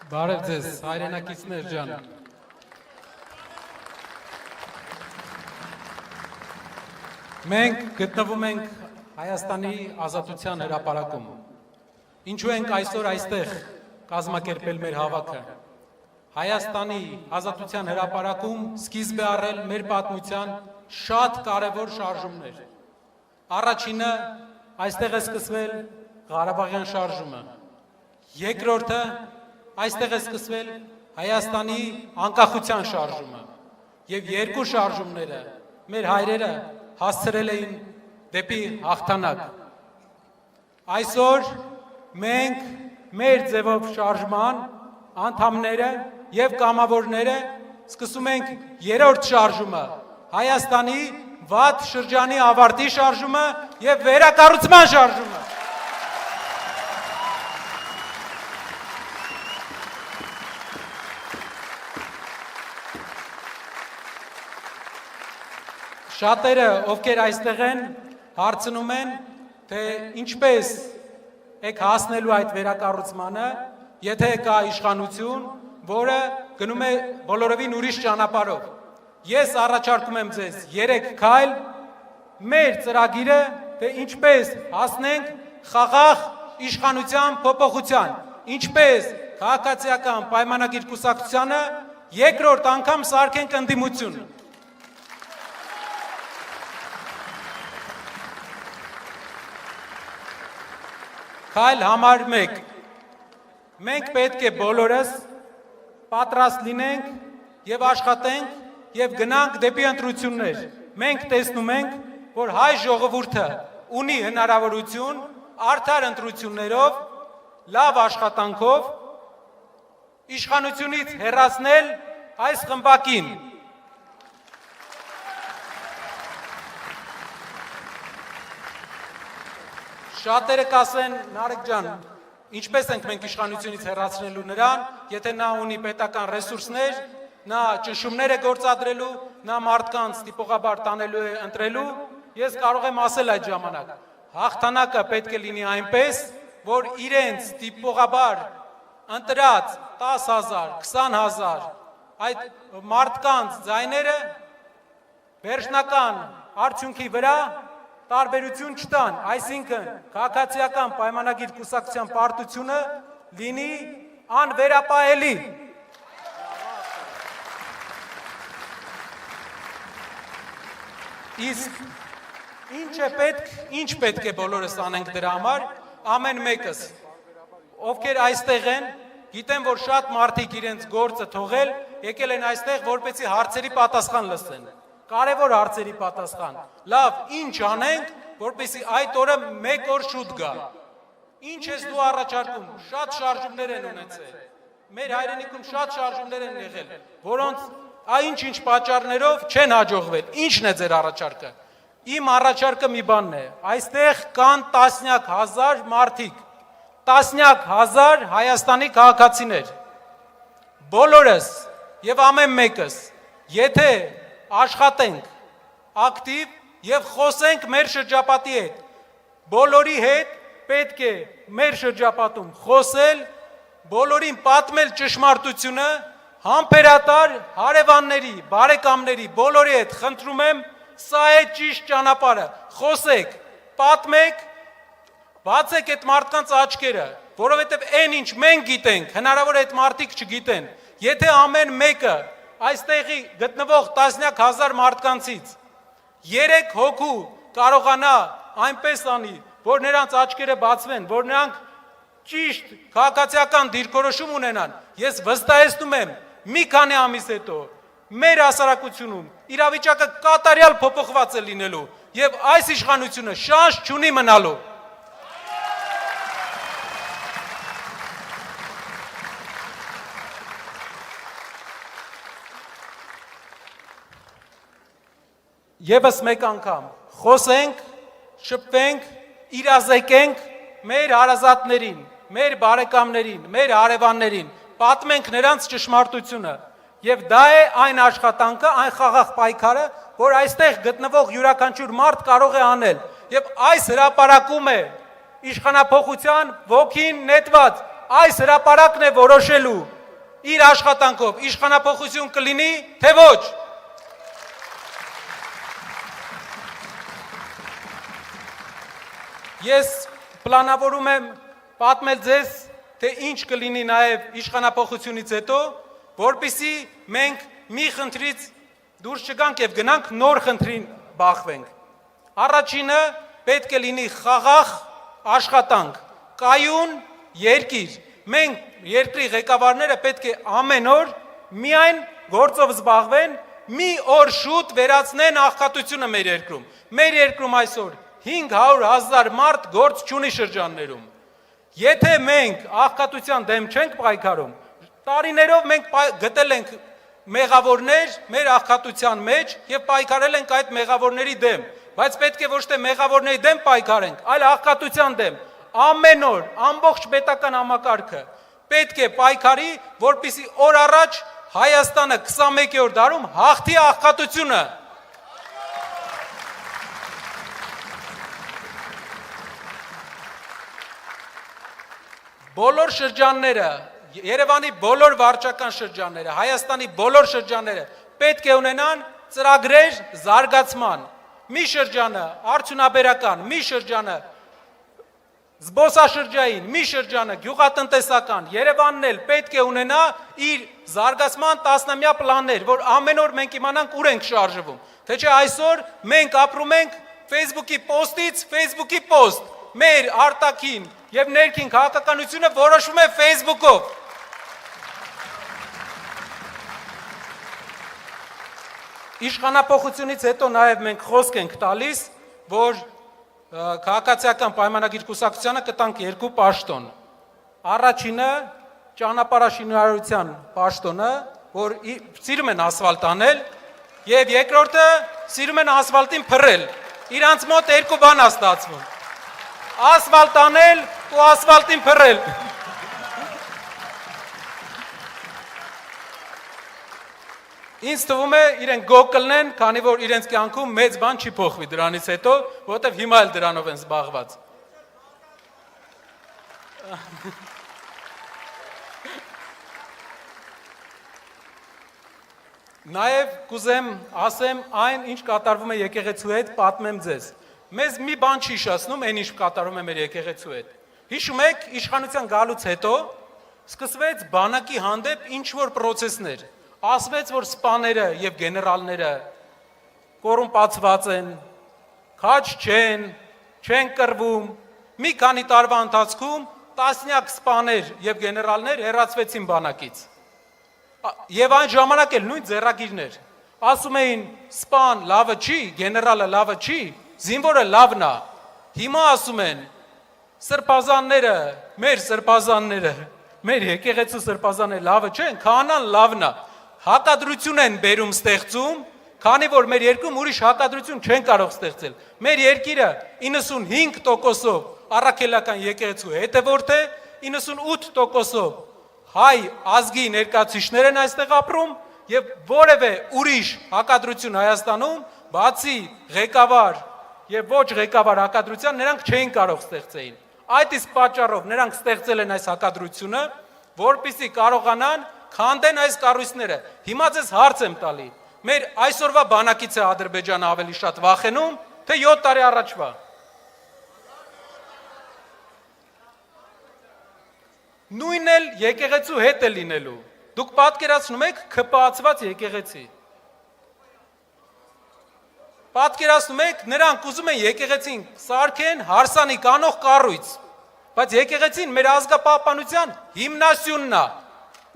Բարև ձեզ, հայրենակիցներ ջան։ Մենք գտնվում ենք Հայաստանի ազատության հրապարակում։ Ինչու ենք այսօր այստեղ կազմակերպել մեր հավաքը։ Հայաստանի ազատության հրապարակում սկիզբ է առել մեր պատմության շատ կարևոր շարժումներ։ Առաջինը այստեղ է սկսվել Ղարաբաղյան շարժումը։ Երկրորդը այստեղ է սկսվել Հայաստանի անկախության շարժումը եւ երկու շարժումները մեր հայրերը հասցրել էին դեպի հաղթանակ։ Այսօր մենք մեր ձևով շարժման անդամները եւ կամավորները սկսում ենք երրորդ շարժումը Հայաստանի վատ շրջանի ավարտի շարժումը եւ վերակառուցման շարժումը։ Շատերը, ովքեր այստեղ են, հարցնում են, թե ինչպես եք հասնելու այդ վերակառուցմանը, եթե կա իշխանություն, որը գնում է բոլորովին ուրիշ ճանապարհով։ Ես առաջարկում եմ ձեզ 3 քայլ մեր ծրագիրը, թե ինչպես հասնենք խաղաղ իշխանության փոփոխության, ինչպես քաղաքացիական պայմանագիր կուսակցությանը երկրորդ անգամ սարքենք ընդդիմություն։ Քայլ համար 1. Մենք պետք է բոլորս պատրաստ լինենք եւ աշխատենք եւ գնանք դեպի ընտրություններ։ Մենք տեսնում ենք, որ հայ ժողովուրդը ունի հնարավորություն արդար ընտրություններով, լավ աշխատանքով իշխանությունից հեռացնել այս խմբակին։ Շատերը կասեն, Նարեկ ջան, ինչպես ենք մենք իշխանությունից հեռացնելու նրան, եթե նա ունի պետական ռեսուրսներ, նա ճնշումներ է գործադրելու, նա մարդկանց տիպողաբար տանելու է ընտրելու, ես կարող եմ ասել այդ ժամանակ, հաղթանակը պետք է լինի այնպես, որ իրենց տիպողաբար ընտրած 10,000, 20,000 այդ մարդկանց ձայները վերջնական արդյունքի վրա տարբերություն չտան, այսինքն քաղաքացիական պայմանագիր կուսակցության պարտությունը լինի անվերապահելի։ Իսկ ինչ պետք է բոլորս անենք դրա համար, ամեն մեկս, ովքեր այստեղ են, գիտեմ, որ շատ մարդիկ իրենց գործը թողել, եկել են այստեղ, որպեսզի հարցերի պատասխան լսեն։ Կարևոր հարցերի պատասխան։ Լավ, ինչ անենք, որպեսզի այդ օրը 1 օր շուտ գա։ Ինչ ես դու առաջարկում։ Շատ շարժումներ են ունեցել։ Մեր հայրենիքում շատ շարժումներ են եղել, որոնց ինչ պատճառներով չեն հաջողվել։ Ինչն է ձեր առաջարկը։ Իմ առաջարկը մի բանն է։ Այստեղ կան տասնյակ հազար մարդիկ, տասնյակ հազար Հայաստանի քաղաքացիներ։ Բոլորս եւ ամեն մեկս, եթե աշխատենք ակտիվ եւ խոսենք մեր շրջապատի հետ։ Բոլորի հետ պետք է մեր շրջապատում խոսել, բոլորին պատմել ճշմարտությունը, համբերատար հարևանների, բարեկամների, բոլորի հետ խնդրում եմ, սա է ճիշտ ճանապարհը։ Խոսեք, պատմեք, բացեք այդ մարդկանց աչքերը, որովհետեւ այն ինչ մենք գիտենք, հնարավոր է այդ մարդիկ չգիտեն։ Եթե ամեն մեկը այստեղի գտնվող տասնյակ հազար մարդկանցից 3 հոգու կարողանա այնպես անի, որ նրանց աչքերը բացվեն, որ նրանք ճիշտ քաղաքացիական դիրքորոշում ունենան, ես վստահեցնում եմ, մի քանի ամիս հետո մեր հասարակությունում իրավիճակը կատարյալ փոփոխված է լինելու եւ այս իշխանությունը շանս չունի մնալու։ Եվս մեկ անգամ խոսենք, շփվենք, իրազեկենք մեր հարազատներին, մեր բարեկամներին, մեր հարևաններին, պատմենք նրանց ճշմարտությունը եւ դա է այն աշխատանքը, այն խաղաղ պայքարը, որ այստեղ գտնվող յուրաքանչյուր մարդ կարող է անել եւ այս հրապարակում է իշխանափոխության ոգին նետված, այս հրապարակն է որոշելու իր աշխատանքով իշխանափոխություն կլինի, թե ոչ։ Ես պլանավորում եմ պատմել ձեզ, թե ինչ կլինի նաև իշխանափոխությունից հետո, որպեսզի մենք մի խնդրից դուրս չգանք եւ գնանք նոր խնդրին բախվենք։ Առաջինը պետք է լինի խաղաղ աշխատանք, կայուն երկիր։ Մենք երկրի ղեկավարները պետք է ամեն օր միայն գործով զբաղվեն, մի օր շուտ վերացնեն աղքատությունը մեր երկրում։ Մեր երկրում այսօր 500,000 մարդ գործ չունի շրջաններում։ Եթե մենք աղքատության դեմ չենք պայքարում, տարիներով մենք գտել ենք մեղավորներ մեր աղքատության մեջ եւ պայքարել ենք այդ մեղավորների դեմ, բայց պետք է ոչ թե մեղավորների դեմ պայքարենք, այլ աղքատության դեմ։ Ամեն օր ամբողջ պետական համակարգը պետք է պայքարի, որպեսզի օր առաջ Հայաստանը 21-րդ դարում հաղթի աղքատությունը։ Բոլոր շրջանները, Երևանի բոլոր վարչական շրջանները, Հայաստանի բոլոր շրջանները պետք է ունենան ծրագրեր զարգացման։ Մի շրջանը արդյունաբերական, մի շրջանը զբոսաշրջային, մի շրջանը գյուղատնտեսական, Երևանն էլ պետք է ունենա իր զարգացման տասնամյա պլաններ, որ ամեն օր մենք իմանանք ուր ենք շարժվում։ Թե չէ այսօր մենք ապրում ենք Facebook-ի պոստից Facebook-ի պոստ, մեր արտաքին եւ ներքին քաղաքականությունը որոշվում է Facebook-ով։ Իշխանափոխությունից հետո նաև մենք խոսք ենք տալիս, որ քաղաքացիական պայմանագիր կուսակցությանը կտանք 2 պաշտոն։ Առաջինը ճանապարհաշինարարության պաշտոնը, որ սիրում են ասֆալտ անել, եւ երկրորդը սիրում են ասֆալտին փռել։ Իրանց մոտ 2 բան է ստացվում։ Ասֆալտ անել ու ասֆալտին փռել։ Ինձ թվում է իրենք գոհ կլինեն, քանի որ իրենց կյանքում մեծ բան չի փոխվի դրանից հետո, որովհետև հիմա էլ դրանով են զբաղված։ Նաև կուզեմ ասեմ այն, ինչ կատարվում է եկեղեցու հետ, պատմեմ ձեզ։ Մեզ մի բան չի հիշեցնում, այն ինչ կատարվում է մեր եկեղեցու հետ։ Հիշում եք, իշխանության գալուց հետո սկսվեց բանակի հանդեպ ինչ-որ պրոցեսներ։ Ասվեց, որ սպաները եւ գեներալները կոռումպացված են, քաջ չեն կռվում։ Մի քանի տարվա ընթացքում տասնյակ սպաներ եւ գեներալներ հեռացվեցին բանակից։ Եվ այն ժամանակ էլ նույն ձեռագիրներ ասում էին սպան լավը չի, գեներալը լավը չի, զինվորը լավն է։ Հիմա ասում են սրբազանները, մեր սրբազանները, մեր եկեղեցու սրբազանները լավը չեն, քահանան լավն է։ Հակադրություն են բերում ստեղծում, քանի որ մեր երկրում ուրիշ հակադրություն չեն կարող ստեղծել։ Մեր երկիրը 95%-ով առաքելական եկեղեցու հետևորդ է, 98%-ով հայ ազգի ներկայացուցիչներ են այստեղ ապրում եւ որևէ ուրիշ հակադրություն Հայաստանում, բացի ղեկավար եւ ոչ ղեկավար հակադրության, նրանք չէին կարող ստեղծեին։ Այդ իսկ պատճառով նրանք ստեղծել են այս հակադրությունը, որպեսզի կարողանան քանդեն այս կառույցները։ Հիմա ձեզ հարց եմ տալի։ Մեր այսօրվա բանակից է Ադրբեջանը ավելի շատ վախենում, թե 7 տարի առաջվա։ Նույնն էլ եկեղեցու հետ է լինելու։ Դուք պատկերացնում եք ՔՊԱ-ացված եկեղեցի։ Պատկերացնում եք, նրանք ուզում են եկեղեցին սարքեն հարսանի կանող կառույց, բայց եկեղեցին մեր ազգապահպանության հիմնասյունն է,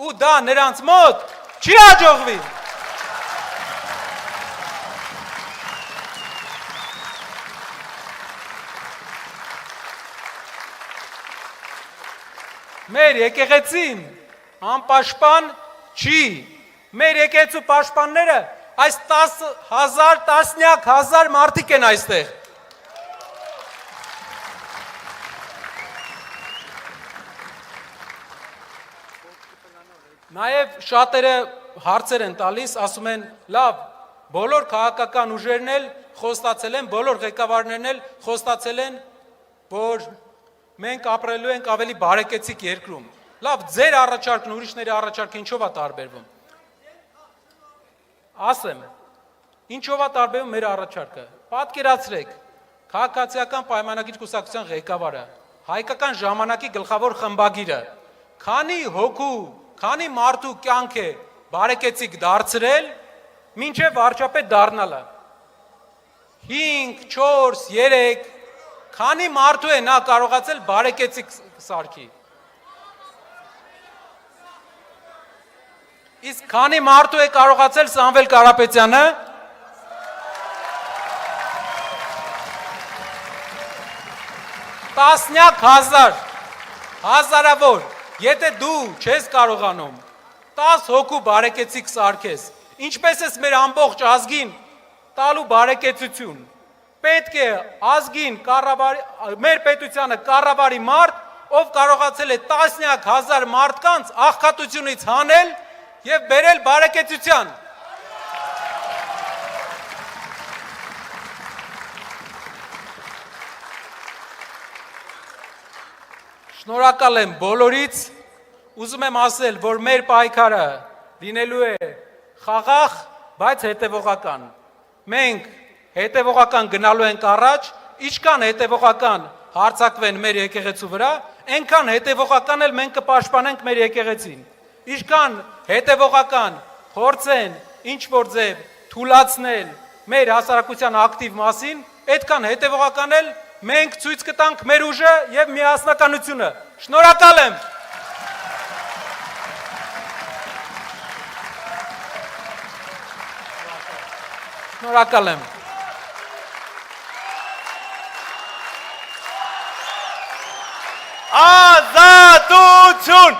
ու դա նրանց մոտ չի հաջողվի։ Մեր եկեղեցին անպաշտպան չի։ Մեր եկեղեցու պաշտպանները այս 10,000, տասնյակ հազար մարդիկ են այստեղ։ Նաև շատերը հարցեր են տալիս, ասում են, լավ, բոլոր քաղաքական ուժերն էլ խոստացել են, բոլոր ղեկավարներն էլ խոստացել են, որ մենք ապրելու ենք ավելի բարեկեցիկ երկրում։ Լավ, ձեր առաջարկն ուրիշների առաջարկը ինչով է տարբերվում։ Ասեմ, ինչով է տարբերվում մեր առաջարկը։ Պատկերացրեք, քաղաքացիական պայմանագիր կուսակցության ղեկավարը, հայկական ժամանակի գլխավոր խմբագիրը, քանի հոգու, քանի մարդու կյանք է բարեկեցիկ դարձրել, մինչև վարչապետ դառնալը։ 5, 4, 3, քանի մարդու է նա կարողացել բարեկեցիկ սարքի։ Իսկ քանի մարդու է կարողացել Սամվել Կարապետյանը։ Տասնյակ հազար, հազարավոր, եթե դու չես կարողանում 10 հոգու բարեկեցիկ սարքես, ինչպես ես մեր ամբողջ ազգին տալու բարեկեցություն, պետք է ազգին մեր պետությանը կառավարի մարդ, ով կարողացել է տասնյակ հազար մարդկանց աղքատությունից հանել և բերել բարեկեցության։ Շնորհակալ եմ բոլորից, ուզում եմ ասել, որ մեր պայքարը լինելու է խաղաղ, բայց հետևողական։ Մենք հետևողական գնալու ենք առաջ, ինչքան հետևողական հարձակվեն մեր եկեղեցու վրա, այնքան հետևողական էլ մենք կպաշտպանենք մեր եկեղեցին։ Ինչքան հետևողական փորձեն ինչ-որ ձև թուլացնել մեր հասարակության ակտիվ մասին, այդքան հետևողական էլ մենք ցույց կտանք մեր ուժը և միասնականությունը։ Շնորհակալ եմ։ Շնորհակալ եմ։ Ազատություն